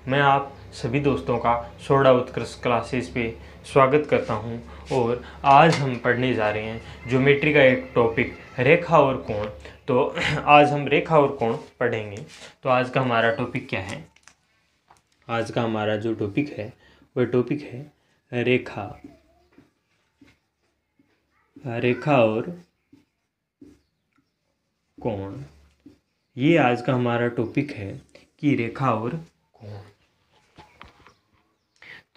मैं आप सभी दोस्तों का सोडा उत्कृष्ट क्लासेस पे स्वागत करता हूं और आज हम पढ़ने जा रहे हैं ज्योमेट्री का एक टॉपिक रेखा और कोण। तो आज हम रेखा और कोण पढ़ेंगे। तो आज का हमारा टॉपिक क्या है? आज का हमारा जो टॉपिक है वह टॉपिक है रेखा। रेखा और कोण, ये आज का हमारा टॉपिक है कि रेखा और कोण।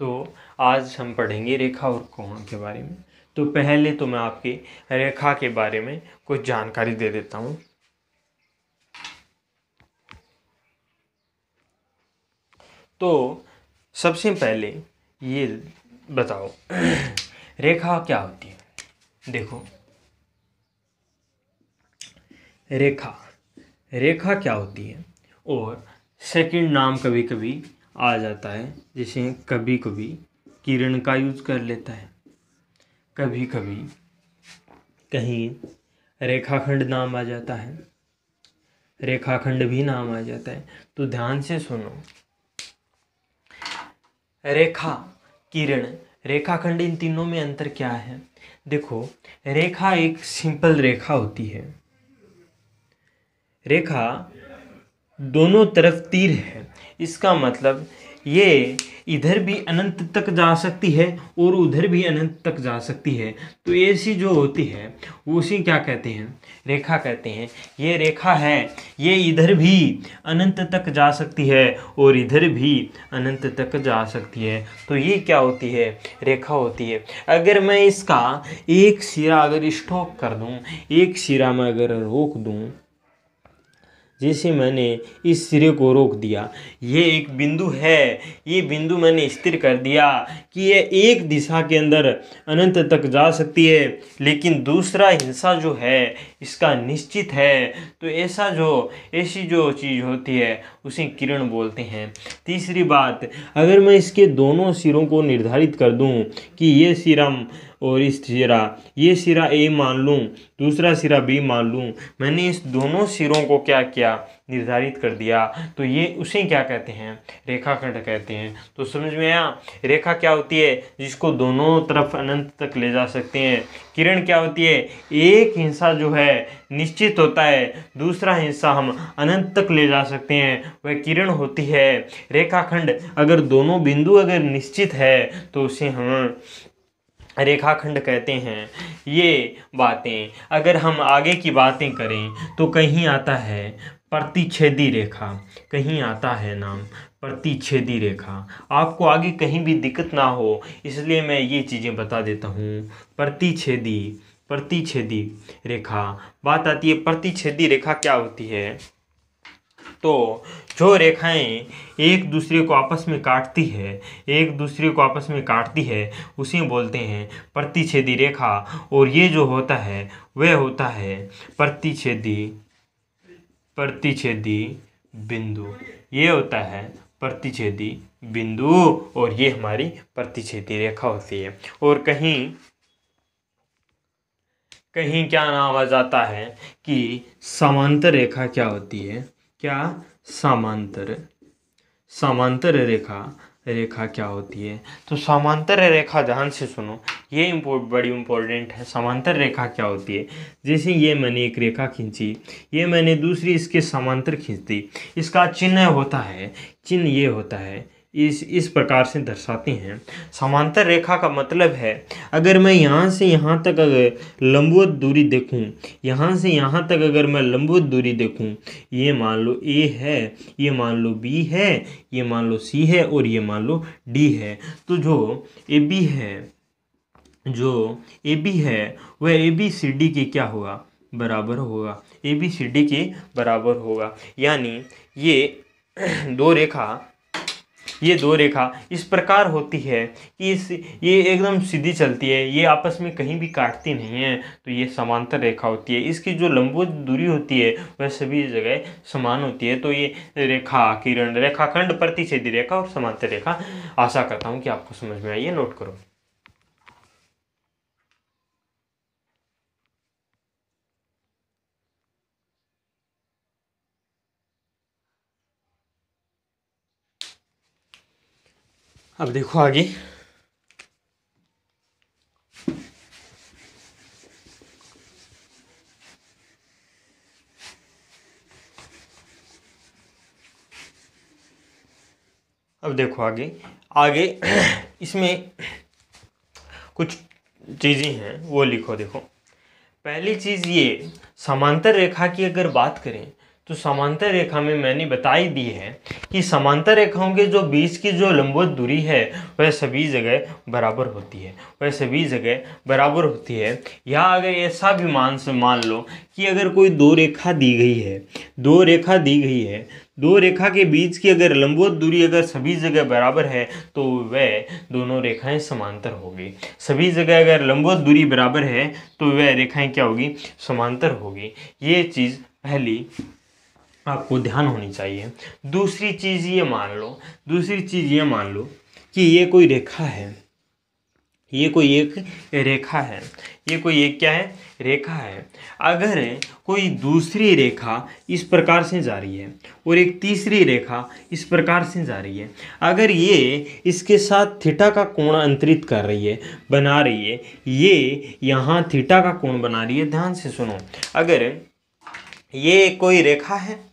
तो आज हम पढ़ेंगे रेखा और कोण के बारे में। तो पहले तो मैं आपके रेखा के बारे में कुछ जानकारी दे देता हूँ। तो सबसे पहले ये बताओ रेखा क्या होती है। देखो, रेखा क्या होती है और सेकंड नाम कभी कभी आ जाता है, जैसे कभी कभी किरण का यूज कर लेता है, कभी कभी कहीं रेखाखंड नाम आ जाता है, रेखाखंड भी नाम आ जाता है। तो ध्यान से सुनो, रेखा, किरण, रेखाखंड, इन तीनों में अंतर क्या है। देखो, रेखा एक सिंपल रेखा होती है। रेखा दोनों तरफ तीर है, इसका मतलब ये इधर भी अनंत तक जा सकती है और उधर भी अनंत तक जा सकती है। तो ऐसी जो होती है उसी क्या कहते हैं, रेखा कहते हैं। ये रेखा है, ये इधर भी अनंत तक जा सकती है और इधर भी अनंत तक जा सकती है। तो ये क्या होती है, रेखा होती है। अगर मैं इसका एक सिरा अगर स्टॉप कर दूं, एक सिरा में अगर रोक दूं, जैसे मैंने इस सिरे को रोक दिया, ये एक बिंदु है, ये बिंदु मैंने स्थिर कर दिया कि ये एक दिशा के अंदर अनंत तक जा सकती है, लेकिन दूसरा हिस्सा जो है इसका निश्चित है। तो ऐसी जो चीज़ होती है उसे किरण बोलते हैं। तीसरी बात, अगर मैं इसके दोनों सिरों को निर्धारित कर दूं कि ये सिरा और इस सिरा, ये सिरा ए मान लूँ, दूसरा सिरा बी मान लूँ, मैंने इस दोनों सिरों को क्या किया, निर्धारित कर दिया, तो ये उसे क्या कहते हैं, रेखाखंड कहते हैं। तो समझ में आया, रेखा क्या होती है, जिसको दोनों तरफ अनंत तक ले जा सकते हैं। किरण क्या होती है, एक हिस्सा जो है निश्चित होता है, दूसरा हिस्सा हम अनंत तक ले जा सकते हैं, वह किरण होती है। रेखाखंड, अगर दोनों बिंदु अगर निश्चित है तो उसे हम रेखाखंड कहते हैं। ये बातें अगर हम आगे की बातें करें तो कहीं आता है प्रतिच्छेदी रेखा, कहीं आता है नाम प्रतिच्छेदी रेखा। आपको आगे कहीं भी दिक्कत ना हो इसलिए मैं ये चीज़ें बता देता हूँ। प्रतिच्छेदी रेखा, बात आती है प्रतिच्छेदी रेखा क्या होती है। तो जो रेखाएं एक दूसरे को आपस में काटती है, एक दूसरे को आपस में काटती है, उसे बोलते हैं प्रतिच्छेदी रेखा। और ये जो होता है वह होता है प्रतिच्छेदी प्रतिच्छेदी बिंदु। ये होता है प्रतिच्छेदी बिंदु और ये हमारी प्रतिच्छेदी रेखा होती है। और कहीं कहीं क्या नाम आ जाता है कि समांतर रेखा क्या होती है। क्या, समांतर रेखा क्या होती है। तो समांतर रेखा, ध्यान से सुनो, ये बड़ी इंपॉर्टेंट है। समांतर रेखा क्या होती है, जैसे ये मैंने एक रेखा खींची, ये मैंने दूसरी इसके समांतर खींच दी, इसका चिन्ह होता है, चिन्ह ये होता है, इस प्रकार से दर्शाते हैं। समांतर रेखा का मतलब है, अगर मैं यहाँ से यहाँ तक अगर लंबवत दूरी देखूँ, यहाँ से यहाँ तक अगर मैं लंबवत दूरी देखूँ, ये मान लो ए है, ये मान लो बी है, ये मान लो सी है और ये मान लो डी है। तो जो ए बी है वह ए बी सी डी के क्या होगा, बराबर होगा, ए बी सी डी के बराबर होगा। यानी ये दो रेखा इस प्रकार होती है कि ये एकदम सीधी चलती है, ये आपस में कहीं भी काटती नहीं है। तो ये समांतर रेखा होती है। इसकी जो लंबवत दूरी होती है वह सभी जगह समान होती है। तो ये रेखा, किरण, रेखाखंड, प्रतिच्छेदी रेखा और समांतर रेखा, आशा करता हूँ कि आपको समझ में आई है। नोट करो। अब देखो आगे, अब देखो आगे आगे इसमें कुछ चीज़ें हैं वो लिखो। देखो पहली चीज़ ये, समांतर रेखा की अगर बात करें तो समांतर रेखा में मैंने बताई दी है कि समांतर रेखाओं के जो बीच की जो लंबवत दूरी है वह सभी जगह बराबर होती है, वह सभी जगह बराबर होती है। या अगर ऐसा भी मान लो कि अगर कोई दो रेखा दी गई है, दो रेखा दी गई है, दो रेखा के बीच की अगर लंबवत दूरी अगर सभी जगह बराबर है तो वह दोनों रेखाएं समांतर होगी। सभी जगह अगर लंबवत दूरी बराबर है तो वह रेखाएं क्या होगी, समांतर होगी। ये चीज़ पहली आपको ध्यान होनी चाहिए। दूसरी चीज़ ये मान लो कि ये कोई रेखा है, ये कोई एक रेखा है, ये कोई एक क्या है, रेखा है। अगर कोई दूसरी रेखा इस प्रकार से जा रही है और एक तीसरी रेखा इस प्रकार से जा रही है, अगर ये इसके साथ थीटा का कोण अंतरित कर रही है, बना रही है, ये यहाँ थीटा का कोण बना रही है। ध्यान से सुनो, अगर ये कोई रेखा है,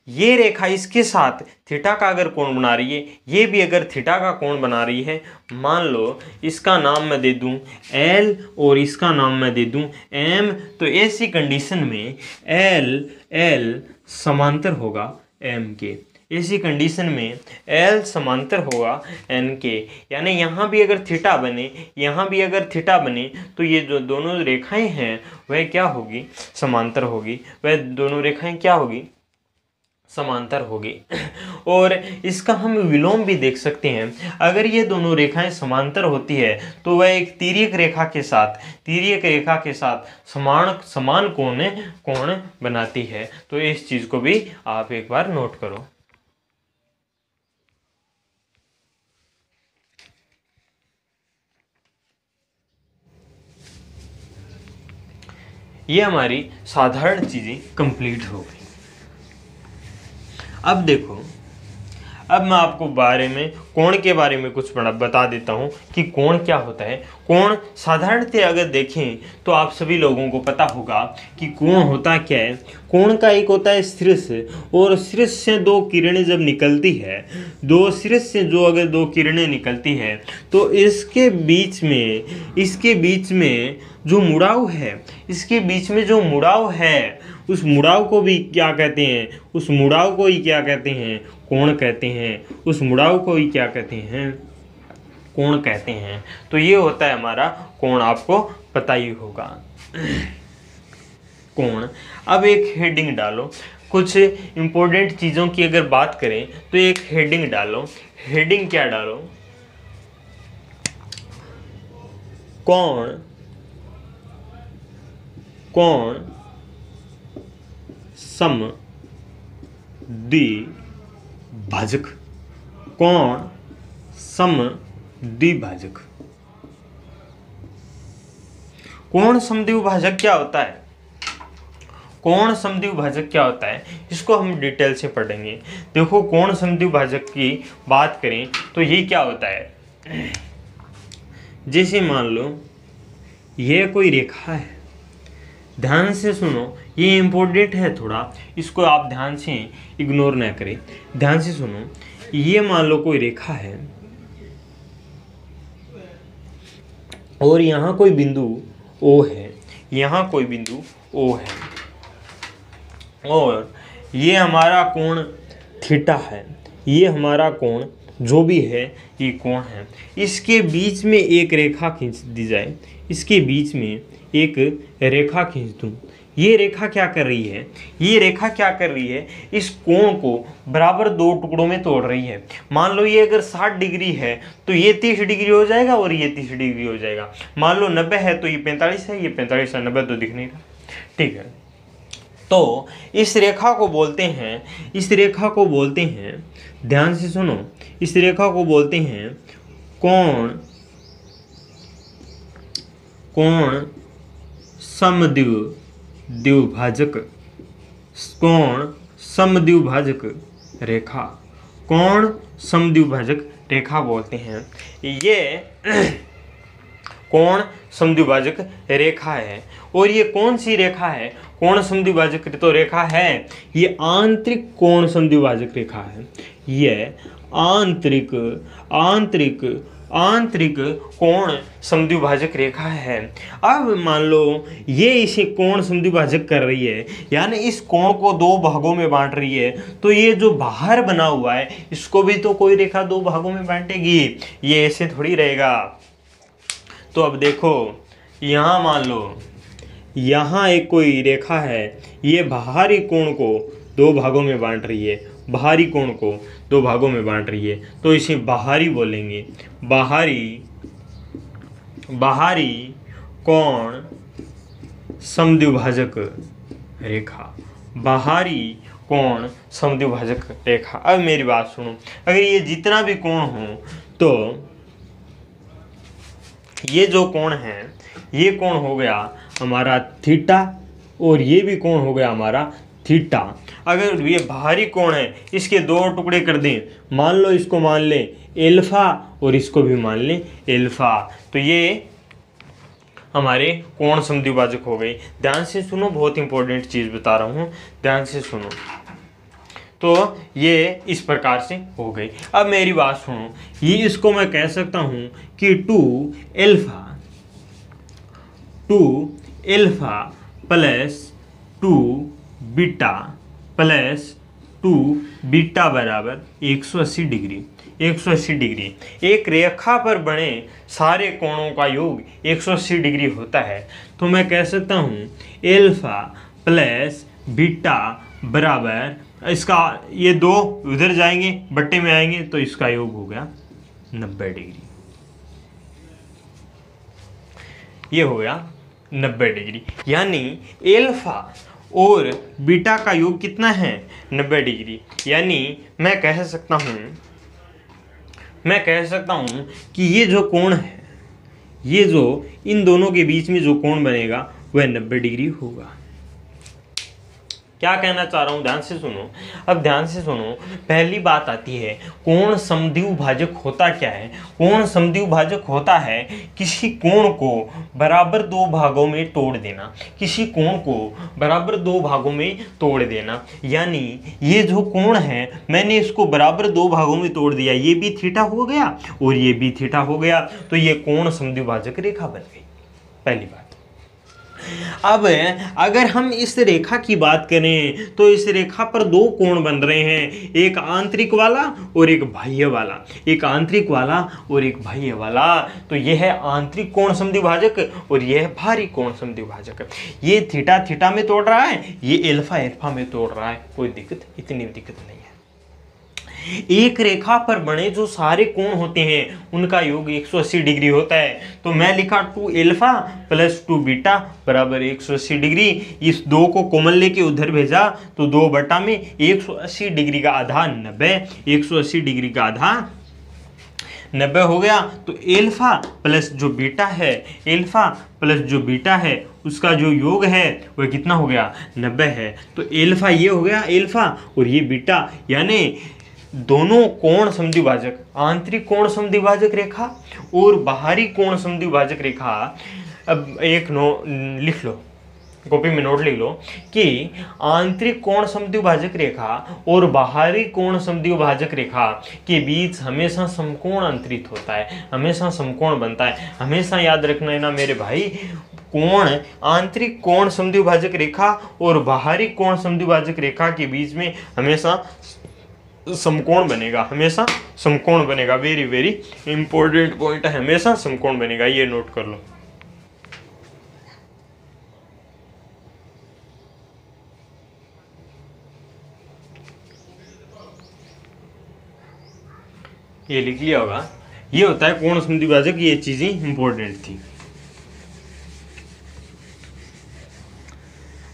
ये रेखा इसके साथ थीटा का अगर कोण बना रही है, ये भी अगर थीटा का कोण बना रही है, मान लो इसका नाम मैं दे दूं L और इसका नाम मैं दे दूं M, तो ऐसी कंडीशन में L समांतर होगा M के। ऐसी कंडीशन में L समांतर होगा N के, यानी यहाँ भी अगर थीटा बने, यहाँ भी अगर थीटा बने तो ये जो दोनों रेखाएं हैं वह क्या होगी, समांतर होगी। वह दोनों रेखाएं क्या होगी, समांतर होगी। और इसका हम विलोम भी देख सकते हैं। अगर ये दोनों रेखाएं समांतर होती है तो वह एक तिर्यक रेखा के साथ समान कोण बनाती है। तो इस चीज को भी आप एक बार नोट करो। ये हमारी साधारण चीजें कंप्लीट हो गई। अब देखो, अब मैं आपको कोण के बारे में कुछ बता देता हूँ कि कोण क्या होता है। कोण साधारणतः अगर देखें तो आप सभी लोगों को पता होगा कि कोण होता क्या है। कोण का एक होता है शीर्ष, और शीर्ष से दो किरणें जब निकलती है, शीर्ष से अगर दो किरणें निकलती है तो इसके बीच में जो मुड़ाव है, इसके बीच में जो मुड़ाव है, उस मुड़ाव को भी क्या कहते हैं, उस मुड़ाव को ही क्या कहते हैं, कोण कहते हैं। उस मुड़ाव को ही क्या कहते हैं, कोण कहते हैं। तो ये होता है हमारा कोण, आपको पता ही होगा कोण। अब एक हेडिंग डालो, कुछ इंपॉर्टेंट चीज़ों की अगर बात करें तो एक हेडिंग डालो। हेडिंग क्या डालो, कोण समद्विभाजक, कोण समद्विभाजक। कोण समद्विभाजक क्या होता है, कोण समद्विभाजक क्या होता है, इसको हम डिटेल से पढ़ेंगे। देखो, कोण समद्विभाजक की बात करें तो ये क्या होता है, जैसे मान लो ये कोई रेखा है, ध्यान से सुनो, ये इंपॉर्टेंट है थोड़ा, इसको आप ध्यान से इग्नोर ना करें। ध्यान से सुनो, ये मान लो कोई रेखा है और यहाँ कोई बिंदु O है, यहाँ कोई बिंदु O है, और ये हमारा कोण थीटा है, ये हमारा कोण जो भी है ये कोण है। इसके बीच में एक रेखा खींच दी जाए, इसके बीच में एक रेखा खींच दूं। ये रेखा क्या कर रही है, ये रेखा क्या कर रही है, इस कोण को बराबर दो टुकड़ों में तोड़ रही है। मान लो ये अगर 60 डिग्री है तो ये 30 डिग्री हो जाएगा और ये 30 डिग्री हो जाएगा। मान लो 90 है तो ये 45 है, ये 45 है, 90 तो दिख नहीं रहा। ठीक है, तो इस रेखा को बोलते हैं, ध्यान से सुनो, इस रेखा को बोलते हैं कोण समद्विभाजक, कोण समद्विभाजक रेखा, कोण समद्विभाजक रेखा बोलते हैं। ये कोण समद्विभाजक रेखा है। और ये कौन सी रेखा है? कोण समद्विभाजक तो रेखा है, ये आंतरिक कोण समद्विभाजक रेखा है। ये आंतरिक कोण समद्विभाजक रेखा है। अब मान लो ये इसे कोण समद्विभाजक कर रही है, यानी इस कोण को दो भागों में बांट रही है, तो ये जो बाहर बना हुआ है इसको भी तो कोई रेखा दो भागों में बांटेगी, ये ऐसे थोड़ी रहेगा। तो अब देखो यहाँ मान लो यहाँ एक कोई रेखा है, ये बाहरी कोण को दो भागों में बांट रही है, बाहरी कोण को दो भागों में बांट रही है, तो इसे बाहरी बोलेंगे। बाहरी कोण समद्विभाजक रेखा, बाहरी कोण समद्विभाजक रेखा। अब मेरी बात सुनो, अगर ये जितना भी कोण हो, तो ये जो कोण है, ये कोण हो गया हमारा थीटा, और ये भी कोण हो गया हमारा थीटा। अगर ये बाहरी कोण है, इसके दो टुकड़े कर दें, मान लो इसको मान लें एल्फा और इसको भी मान लें एल्फा, तो ये हमारे कोण समद्विभाजक हो गई। ध्यान से सुनो, बहुत इंपॉर्टेंट चीज़ बता रहा हूँ, ध्यान से सुनो। तो ये इस प्रकार से हो गई। अब मेरी बात सुनो, ये इसको मैं कह सकता हूँ कि 2 alpha plus 2 beta plus 2 beta बराबर 180 डिग्री। 180 डिग्री एक रेखा पर बने सारे कोणों का योग 180 डिग्री होता है। तो मैं कह सकता हूँ एल्फा प्लस बीटा बराबर, इसका ये दो उधर जाएंगे बट्टे में आएंगे, तो इसका योग हो गया 90 डिग्री। ये हो गया 90 डिग्री, यानी एल्फा और बीटा का योग कितना है? 90 डिग्री। यानी मैं कह सकता हूँ कि ये जो कोण है, ये जो इन दोनों के बीच में जो कोण बनेगा वह 90 डिग्री होगा। क्या कहना चाह रहा हूँ, ध्यान से सुनो। अब ध्यान से सुनो, पहली बात आती है कोण समद्विभाजक होता क्या है? कोण समद्विभाजक होता है किसी कोण को बराबर दो भागों में तोड़ देना, किसी कोण को बराबर दो भागों में तोड़ देना। यानी ये जो कोण है, मैंने इसको बराबर दो भागों में तोड़ दिया, ये भी थीटा हो गया और ये भी थीटा हो गया, तो ये कोण समद्विभाजक रेखा बन गई, पहली बात। अब अगर हम इस रेखा की बात करें, तो इस रेखा पर दो कोण बन रहे हैं, एक आंतरिक वाला और एक बाह्य वाला, एक आंतरिक वाला और एक बाह्य वाला। तो यह है आंतरिक कोण समद्विभाजक और यह है बाहरी कोण समद्विभाजक। ये थीटा थीटा में तोड़ रहा है, ये एल्फा एल्फा में तोड़ रहा है, कोई दिक्कत, इतनी दिक्कत नहीं है। एक रेखा पर बने जो सारे कोण होते हैं उनका योग 180 डिग्री होता है। तो मैं लिखा 2 एल्फा प्लस 2 बीटा बराबर 180 डिग्री। इस दो को कॉमन लेके उधर भेजा तो 2 बटा में 180 डिग्री का आधा 90, 180 डिग्री का आधा 90 हो गया। तो एल्फा प्लस जो बीटा है, एल्फा प्लस जो बीटा है उसका जो योग है वह कितना हो गया? 90 है। तो एल्फा ये हो गया एल्फा और ये बीटा, यानी दोनों कोण समद्विभाजक, आंतरिक कोण समद्विभाजक रेखा और बाहरी कोण समद्विभाजक रेखा। अब एक लिख लो, कॉपी में नोट लिख लो कि आंतरिक कोण समद्विभाजक रेखा और बाहरी कोण समद्विभाजक रेखा के बीच हमेशा समकोण अंतरित होता है, हमेशा समकोण बनता है। हमेशा याद रखना है ना मेरे भाई, कोण आंतरिक कोण समद्विभाजक रेखा और बाहरी कोण समद्विभाजक रेखा के बीच में हमेशा समकोण बनेगा, हमेशा समकोण बनेगा। वेरी वेरी इंपॉर्टेंट पॉइंट है, हमेशा समकोण बनेगा, ये नोट कर लो। ये लिख लिया होगा, ये होता है कोण समद्विभाजक, ये चीजें इंपॉर्टेंट थी।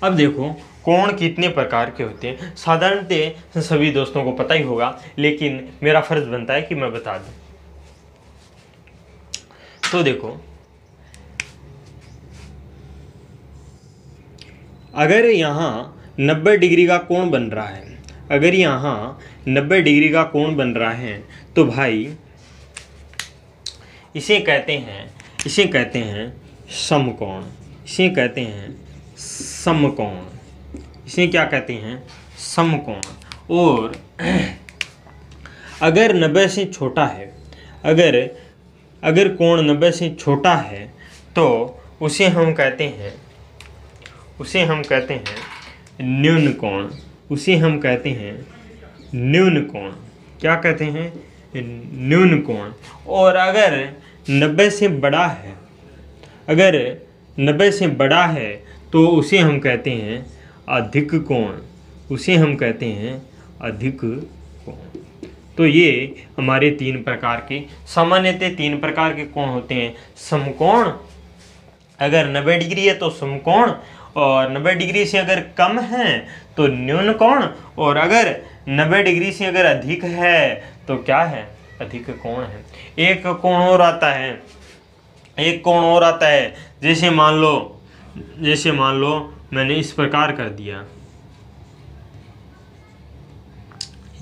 अब देखो कोण कितने प्रकार के होते हैं, साधारणतः सभी दोस्तों को पता ही होगा, लेकिन मेरा फर्ज बनता है कि मैं बता दूं। तो देखो, अगर यहाँ 90 डिग्री का कोण बन रहा है, अगर यहाँ 90 डिग्री का कोण बन रहा है, तो भाई इसे कहते हैं समकोण। इसे कहते हैं समकोण। इसे क्या कहते हैं? समकोण। और अगर 90 से छोटा है, अगर कोण 90 से छोटा है तो उसे हम कहते हैं न्यून कोण। उसे हम कहते हैं न्यून कोण। क्या कहते हैं? न्यून कोण। और अगर 90 से बड़ा है, तो उसे हम कहते हैं अधिक कोण। उसे हम कहते हैं अधिक कोण। तो ये हमारे सामान्यतः 3 प्रकार के कोण होते हैं। समकोण, अगर 90 डिग्री है तो समकोण, और 90 डिग्री से अगर कम है तो न्यून कोण, और अगर 90 डिग्री से अगर अधिक है तो क्या है? अधिक कोण है। एक कोण और आता है, जैसे मान लो मैंने इस प्रकार कर दिया।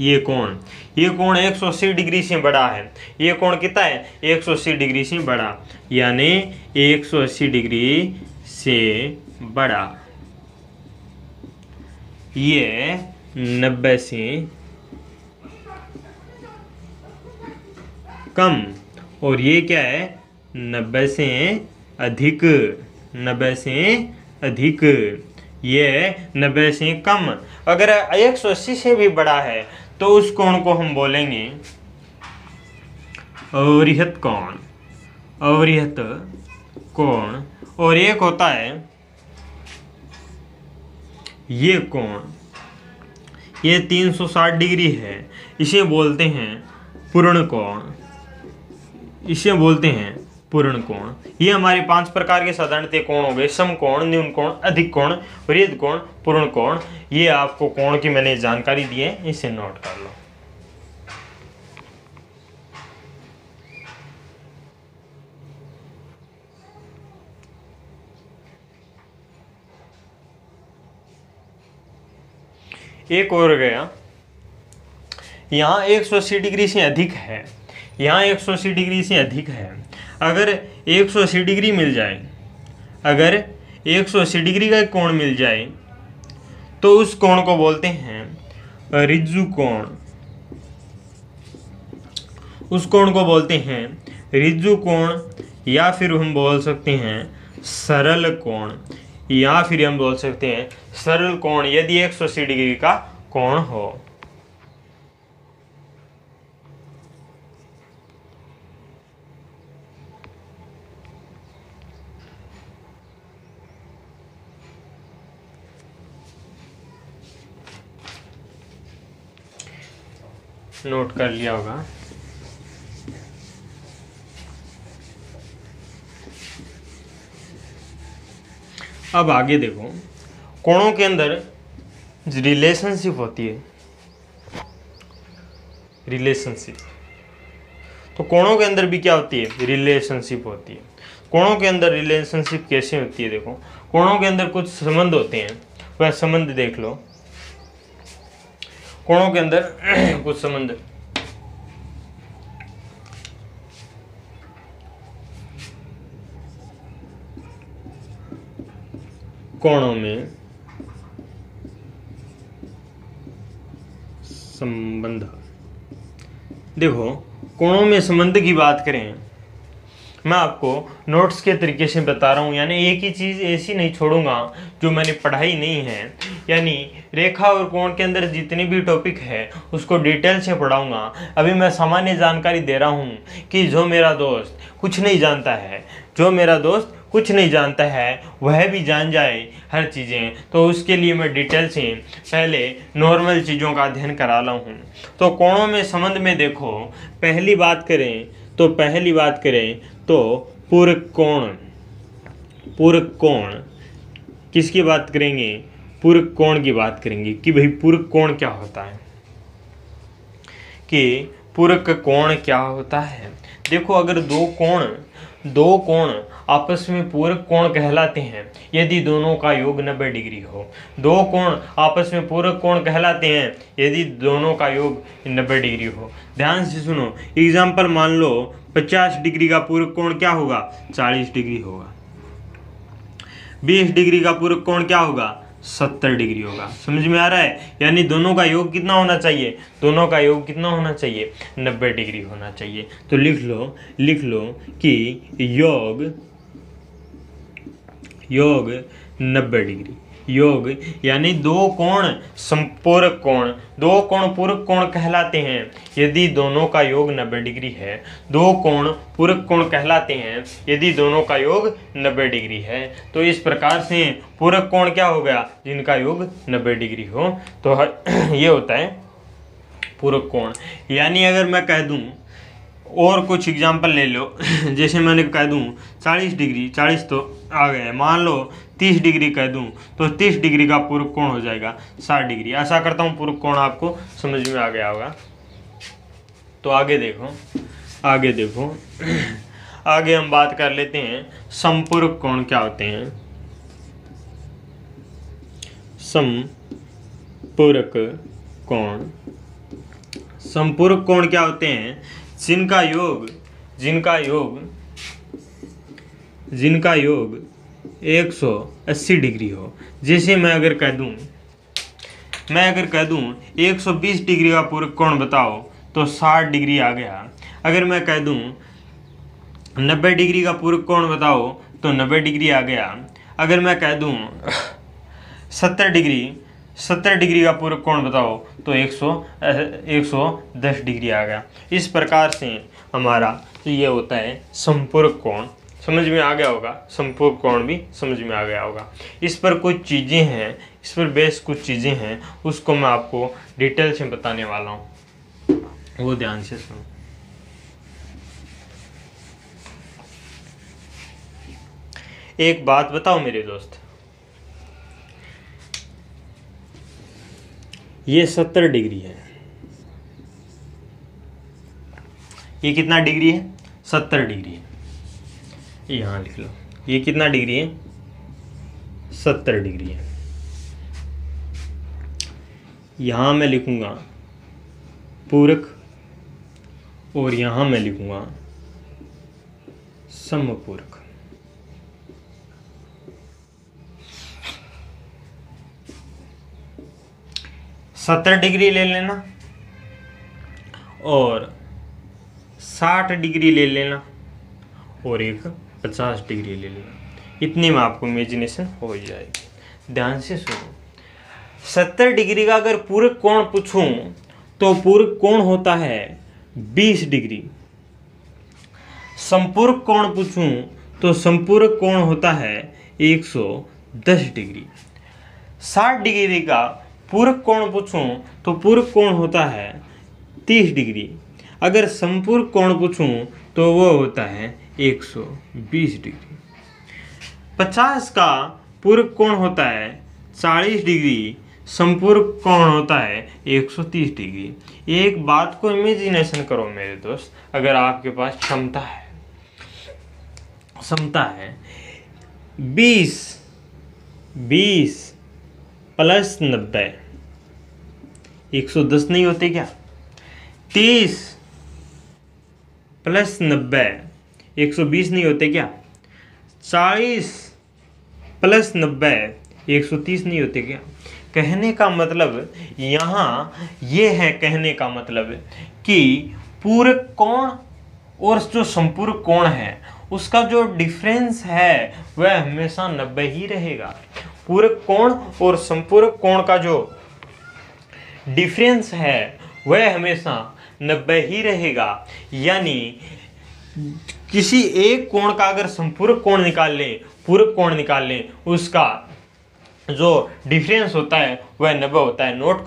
ये कोण 180 डिग्री से बड़ा है। ये कोण कितना है? 180 डिग्री से बड़ा, यानी 180 डिग्री से बड़ा। ये 90 से कम, और ये क्या है? 90 से अधिक। 90 से अधिक, ये 90 से कम। अगर 180 से भी बड़ा है तो उस कोण को हम बोलेंगे अवृहत कोण। अवृहत कोण। और एक होता है ये कोण, ये 360 डिग्री है, इसे बोलते हैं पूर्ण कोण। इसे बोलते हैं पूर्ण कोण। ये हमारे 5 प्रकार के साधारणतः कोण हो गए। समकोण, न्यून कोण, अधिक कोण, वृहद कोण, पूर्ण कोण। ये आपको कोण की मैंने जानकारी दी है, इसे नोट कर लो। एक और गया, यहाँ 180 डिग्री से अधिक है। यहाँ 180 डिग्री से अधिक है। अगर 180 डिग्री मिल जाए, अगर 180 डिग्री का कोण मिल जाए तो उस कोण को बोलते हैं ऋजु कोण। उस कोण को बोलते हैं ऋजु कोण, या फिर हम बोल सकते हैं सरल कोण, या फिर हम बोल सकते हैं सरल कोण, यदि 180 डिग्री का कोण हो। नोट कर लिया होगा। अब आगे देखो, कोणों के अंदर रिलेशनशिप होती है। रिलेशनशिप, तो कोणों के अंदर भी क्या होती है? रिलेशनशिप होती है। कोणों के अंदर रिलेशनशिप कैसे होती है? देखो, कोणों के अंदर कुछ संबंध होते हैं, वह संबंध देख लो। कोणों के अंदर कुछ संबंध, कोणों में संबंध। देखो, कोणों में संबंध की बात करें, मैं आपको नोट्स के तरीके से बता रहा हूँ, यानी एक ही चीज़ ऐसी नहीं छोड़ूंगा जो मैंने पढ़ाई नहीं है। यानी रेखा और कोण के अंदर जितने भी टॉपिक है उसको डिटेल से पढ़ाऊंगा। अभी मैं सामान्य जानकारी दे रहा हूँ कि जो मेरा दोस्त कुछ नहीं जानता है वह भी जान जाए हर चीज़ें, तो उसके लिए मैं डिटेल से पहले नॉर्मल चीज़ों का अध्ययन करा रहा हूँ। तो कोणों में संबंध में देखो, पहली बात करें तो पूरक कोण किसकी बात करेंगे? पूरक कोण की बात करेंगे कि भाई पूरक कोण क्या होता है, कि पूरक कोण क्या होता है। देखो, अगर दो कोण आपस में पूरक कोण कहलाते हैं यदि दोनों का योग 90 डिग्री हो। दो कोण आपस में पूरक कोण कहलाते हैं यदि दोनों का योग 90 डिग्री हो। ध्यान से सुनो, एग्जाम्पल मान लो 50 डिग्री का पूरक कोण क्या होगा, 40 डिग्री होगा। 20 डिग्री का पूरक कोण क्या होगा, 70 डिग्री होगा। समझ में आ रहा है? यानी दोनों का योग कितना होना चाहिए, दोनों का योग कितना होना चाहिए, 90 डिग्री होना चाहिए। तो लिख लो कि योग 90 डिग्री। योग यानी दो कोण संपूरक कोण, दो कोण पूरक कोण कहलाते हैं यदि दोनों का योग 90 डिग्री है। दो कोण पूरक कोण कहलाते हैं यदि दोनों का योग 90 डिग्री है। तो इस प्रकार से पूरक कोण क्या हो गया, जिनका योग 90 डिग्री हो। तो ये होता है पूरक कोण। यानी अगर मैं कह दूं, और कुछ एग्जाम्पल ले लो, जैसे मैंने कह दूं 40 डिग्री, 40 तो आ गए, मान लो 30 डिग्री कह दूं तो 30 डिग्री का पूरक कोण हो जाएगा 60 डिग्री। आशा करता हूं पूरक कोण आपको समझ में आ गया होगा। तो आगे देखो आगे हम बात कर लेते हैं संपूरक कोण क्या होते हैं। संपूरक कोण क्या होते हैं, जिनका योग 180 डिग्री हो। जैसे मैं अगर कह दूं 120 डिग्री का पूरक कोण बताओ तो 60 डिग्री आ गया। अगर मैं कह दूं 90 डिग्री का पूरक कोण बताओ तो 90 डिग्री आ गया। अगर मैं कह दूं 70 डिग्री का पूरक कोण बताओ तो 110 डिग्री आ गया। इस प्रकार से हमारा तो ये होता है संपूरक कोण। समझ में आ गया होगा, संपूरक कोण भी समझ में आ गया होगा। इस पर कुछ चीज़ें हैं, इस पर बेस कुछ चीज़ें हैं, उसको मैं आपको डिटेल से बताने वाला हूँ, वो ध्यान से सुनो। एक बात बताओ मेरे दोस्त, ये 70 डिग्री है, ये कितना डिग्री है, 70 डिग्री है। यहाँ लिख लो, ये कितना डिग्री है, 70 डिग्री है। यहाँ मैं लिखूंगा पूरक और यहाँ मैं लिखूंगा समपूरक। सत्तर डिग्री ले लेना और 60 डिग्री ले लेना और एक 50 डिग्री ले लेना। इतनी में आपको इमेजिनेशन हो जाएगी। ध्यान से सुनो, 70 डिग्री का अगर पूरक कोण पूछूं तो पूरक कोण होता है 20 डिग्री। संपूरक कोण पूछूं तो संपूरक कोण होता है 110 डिग्री। 60 डिग्री का पूरक कोण पूछूं तो पूरक कोण होता है 30 डिग्री। अगर संपूरक कोण पूछूं तो वो होता है 120 डिग्री। 50 का पूरक कोण होता है 40 डिग्री, संपूरक कोण होता है 130 डिग्री। एक बात को इमेजिनेशन करो मेरे दोस्त, अगर आपके पास क्षमता है 20 प्लस 90 110 नहीं होते क्या? 30 प्लस 90 120 नहीं होते क्या? 40 प्लस 90 130 नहीं होते क्या? कहने का मतलब यहाँ ये है, कहने का मतलब कि पूरक कोण और जो संपूरक कोण है उसका जो डिफरेंस है वह हमेशा 90 ही रहेगा। पूरक कोण और संपूरक कोण का जो डिफरेंस है वह हमेशा 90 ही रहेगा। यानी किसी एक कोण का अगर संपूरक कोण निकाल लें, पूरक कोण निकाल लें, उसका जो डिफरेंस होता है वह 90 होता है। नोट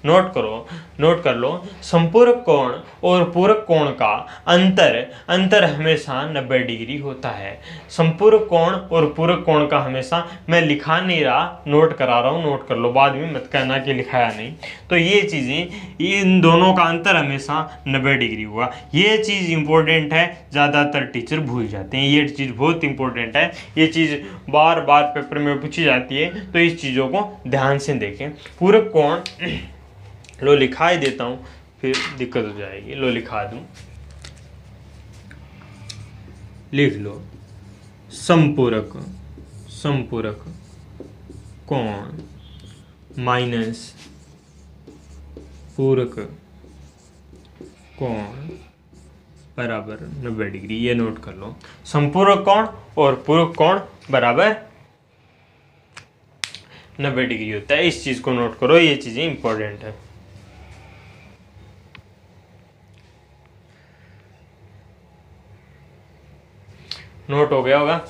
नोट कर लो, संपूरक कोण और पूरक कोण का अंतर हमेशा 90 डिग्री होता है। संपूरक कोण और पूरक कोण का हमेशा, मैं लिखा नहीं रहा, नोट करा रहा हूँ, नोट कर लो, बाद में मत कहना कि लिखाया नहीं। तो ये चीज़ें, इन दोनों का अंतर हमेशा 90 डिग्री हुआ। ये चीज़ इंपॉर्टेंट है, ज़्यादातर टीचर भूल जाते हैं। ये चीज़ बहुत इंपॉर्टेंट है, ये चीज़ बार बार पेपर में पूछी जाती है, तो इस चीज़ों को ध्यान से देखें। पूरक कोण लो लिखा ही देता हूँ, फिर दिक्कत हो जाएगी। लो लिखा दूँ, लिख लो, संपूरक कोण माइनस पूरक कोण बराबर 90 डिग्री। ये नोट कर लो, संपूरक कोण और पूरक कोण बराबर 90 डिग्री होता है। इस चीज को नोट करो, ये चीजें इंपॉर्टेंट है। नोट हो गया होगा।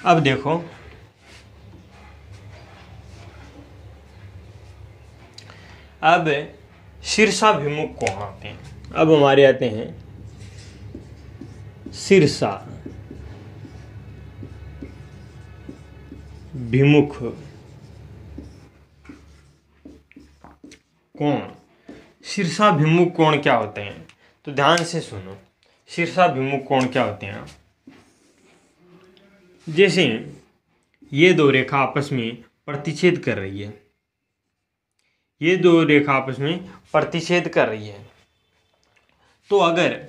अब देखो, अब शीर्षाभिमुख कोण आते हैं। अब हमारे आते हैं शीर्षाभिमुख कोण। शीर्षाभिमुख कोण क्या होते हैं, तो ध्यान से सुनो। शीर्षाभिमुख कोण क्या होते हैं, जैसे ये दो रेखा आपस में प्रतिच्छेद कर रही है, ये दो रेखा आपस में प्रतिच्छेद कर रही है, तो अगर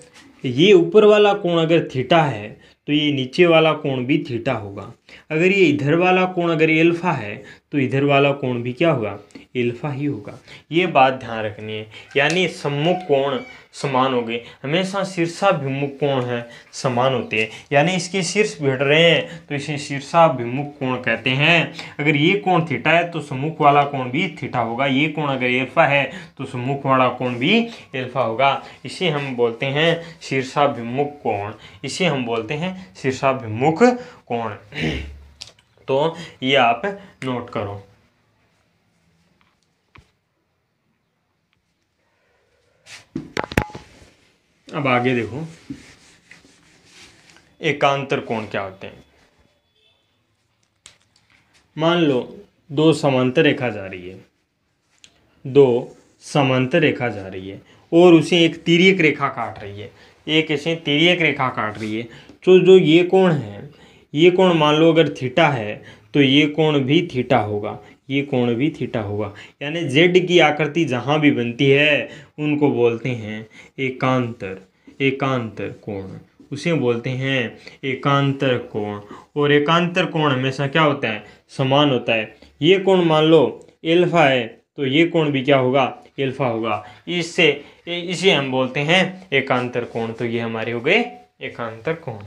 ये ऊपर वाला कोण अगर थीटा है तो ये नीचे वाला कोण भी थीटा होगा। अगर ये इधर वाला कोण अगर एल्फा है तो इधर वाला कोण भी क्या होगा, एल्फा ही होगा। ये बात ध्यान रखनी है, यानी सम्मुख कोण समान हो गए। हमेशा शीर्षाभिमुख कोण है समान होते हैं, यानी इसके शीर्ष भिड़ रहे हैं तो इसे शीर्षाभिमुख कोण कहते हैं। अगर ये कोण थीटा है तो सम्मुख वाला कोण भी थीटा होगा। ये कोण अगर एल्फा है तो सम्मुख वाला कोण भी एल्फा होगा। इसे हम बोलते हैं शीर्षाभिमुख कोण, इसे हम बोलते हैं शीर्षाभिमुख कोण। तो ये आप नोट करो। अब आगे देखो, एकांतर कोण क्या होते हैं। मान लो दो समांतर रेखा जा रही है, दो समांतर रेखा जा रही है और उसे एक तिर्यक रेखा काट रही है, एक ऐसे तिर्यक रेखा काट रही है। तो जो ये कोण है, ये कोण मान लो अगर थीटा है तो ये कोण भी थीटा होगा, ये कोण भी थीटा होगा। यानी जेड की आकृति जहाँ भी बनती है उनको बोलते हैं एकांतर कोण, उसे बोलते हैं एकांतर कोण। और एकांतर कोण हमेशा क्या होता है, समान होता है। ये कोण मान लो एल्फा है तो ये कोण भी क्या होगा, एल्फा होगा। इसे हम बोलते हैं एकांतर कोण। तो ये हमारे हो गए एकांतर कोण।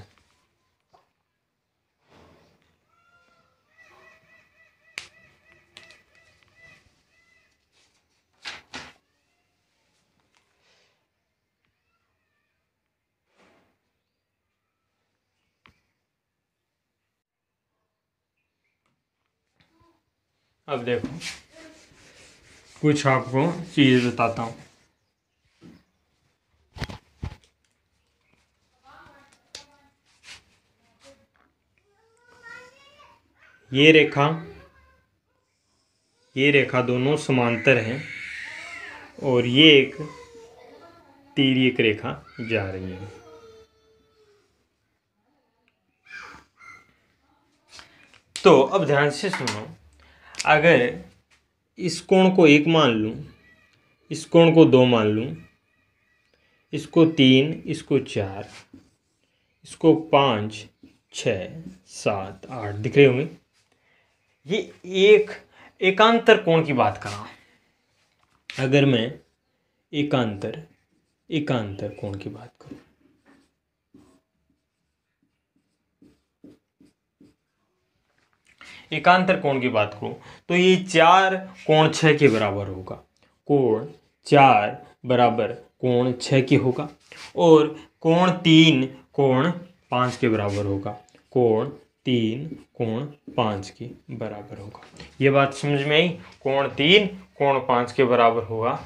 अब देखो कुछ आपको चीज बताता हूं। ये रेखा दोनों समांतर हैं और ये एक तिर्यक रेखा जा रही है। तो अब ध्यान से सुनो, अगर इस कोण को 1 मान लूं, इस कोण को 2 मान लूं, इसको 3, इसको 4, इसको 5, 6, 7, 8 दिख रहे होंगे। ये एक एकांतर कोण की बात कर रहा हूं। अगर मैं एकांतर कोण की बात करूं, एकांतर कोण की बात करूं तो ये 4 कोण 6 के बराबर होगा। कोण 4 बराबर कोण 6 के होगा और कोण 3 कोण 5 के बराबर होगा। कोण 3 कोण 5 के बराबर होगा। ये बात समझ में आई? कोण 3 कोण 5 के बराबर होगा।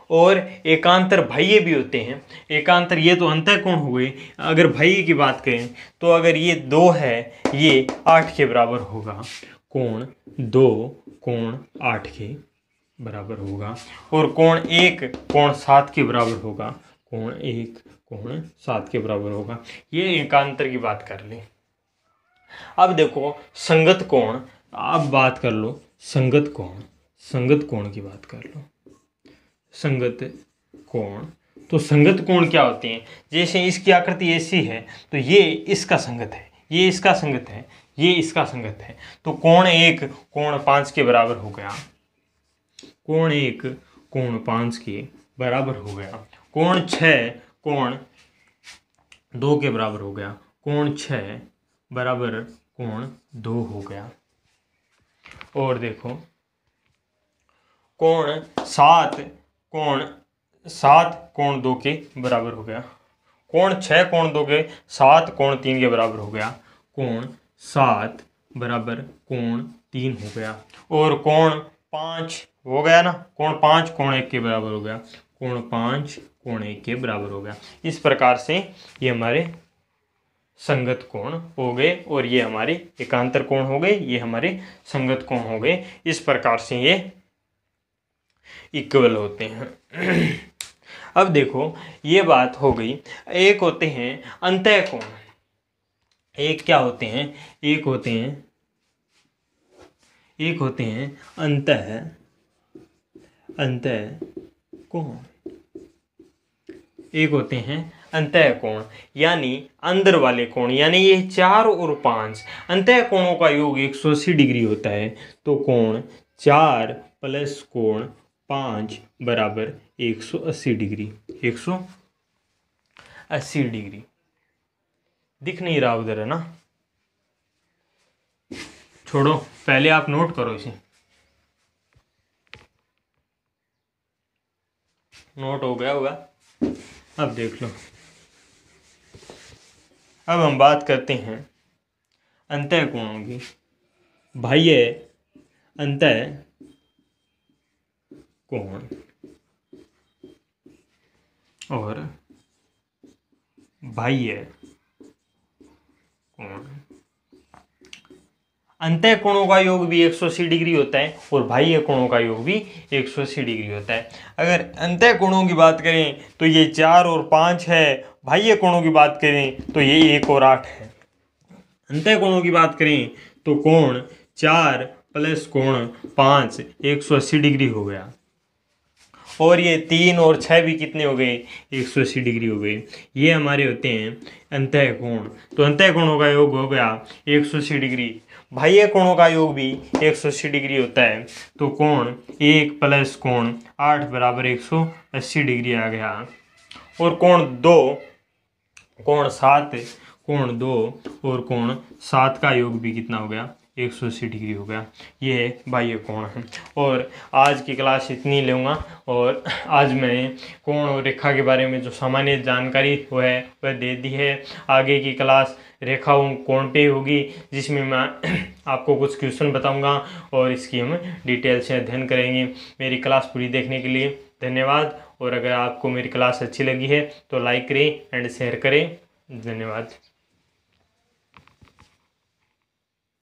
और एकांतर बाह्य भी होते हैं। एकांतर, ये तो अंतः कोण हो गए। अगर बाह्य की बात करें तो अगर ये 2 है, ये 8 के बराबर होगा। कोण 2 कोण 8 के बराबर होगा। और कोण 1 कोण 7 के बराबर होगा। कोण 1 कोण 7 के बराबर होगा। ये एकांतर की बात कर लें। अब देखो संगत कोण, अब बात कर लो संगत कोण। संगत कोण की बात कर लो। संगत कोण, तो संगत कोण क्या होते हैं? जैसे इसकी आकृति ऐसी है तो ये इसका संगत है, ये इसका संगत है, ये इसका संगत है। तो कोण 1 कोण 5 के बराबर हो गया। कोण 1 कोण 5 के बराबर हो गया। कोण 6 कोण 2 के बराबर हो गया। कोण 6 बराबर कोण 2 हो गया। और देखो कोण 7 कोण 2 के बराबर हो गया। कोण 6 कोण 2 के 7 कोण 3 के बराबर हो गया। कोण 7 बराबर कोण 3 हो गया। और कोण 5 हो गया ना, कोण 5 कोण 1 के बराबर हो गया। कोण 5 कोण 1 के बराबर हो गया। इस प्रकार से ये हमारे संगत कोण हो गए और ये हमारे एकांतर कोण हो गए, ये हमारे संगत कोण हो गए। इस प्रकार से ये इक्वल होते हैं। अब देखो ये बात हो गई। एक होते हैं अंतः कोण। एक क्या होते हैं? एक होते हैं अंतः कोण। एक होते हैं अंतः कोण यानी अंदर वाले कोण, यानी ये 4 और 5 अंतः कोणों का योग 180 डिग्री होता है। तो कोण 4 प्लस कोण 5 बराबर 180 डिग्री। 180 डिग्री दिख नहीं रहा उधर, है ना? छोड़ो, पहले आप नोट करो इसे। नोट हो गया होगा। अब देख लो। अब हम बात करते हैं अंतः कोणों की। बाह्य अंतः कोण और बाह्य कोण। अंतः कोणों का योग भी 180 डिग्री होता है और बाह्य कोणों का योग भी 180 डिग्री होता है। अगर अंतः कोणों की बात करें तो ये 4 और 5 है। बाह्य कोणों की बात करें तो ये 1 और 8 है। अंतः कोणों की बात करें तो कोण 4 प्लस कोण 5 180 डिग्री हो गया। और ये 3 और 6 भी कितने हो गए? 180 डिग्री हो गए। ये हमारे होते हैं अंतः कोण। तो अंतः कोणों का योग हो गया 180 डिग्री। बाह्य कोणों का योग भी 180 डिग्री होता है। तो कोण 1 प्लस कोण 8 बराबर 180 डिग्री आ गया। और कोण 2 कोण 7 कोण 2 और कोण 7 का योग भी कितना हो गया? 180 डिग्री हो गया। ये बाह्य कोण है। और आज की क्लास इतनी लूँगा। और आज मैंने कोण और रेखा के बारे में जो सामान्य जानकारी वह दे दी है। आगे की क्लास रेखा कोण पे होगी, जिसमें मैं आपको कुछ क्वेश्चन बताऊंगा और इसकी हम डिटेल से अध्ययन करेंगे। मेरी क्लास पूरी देखने के लिए धन्यवाद। और अगर आपको मेरी क्लास अच्छी लगी है तो लाइक करें एंड शेयर करें। धन्यवाद।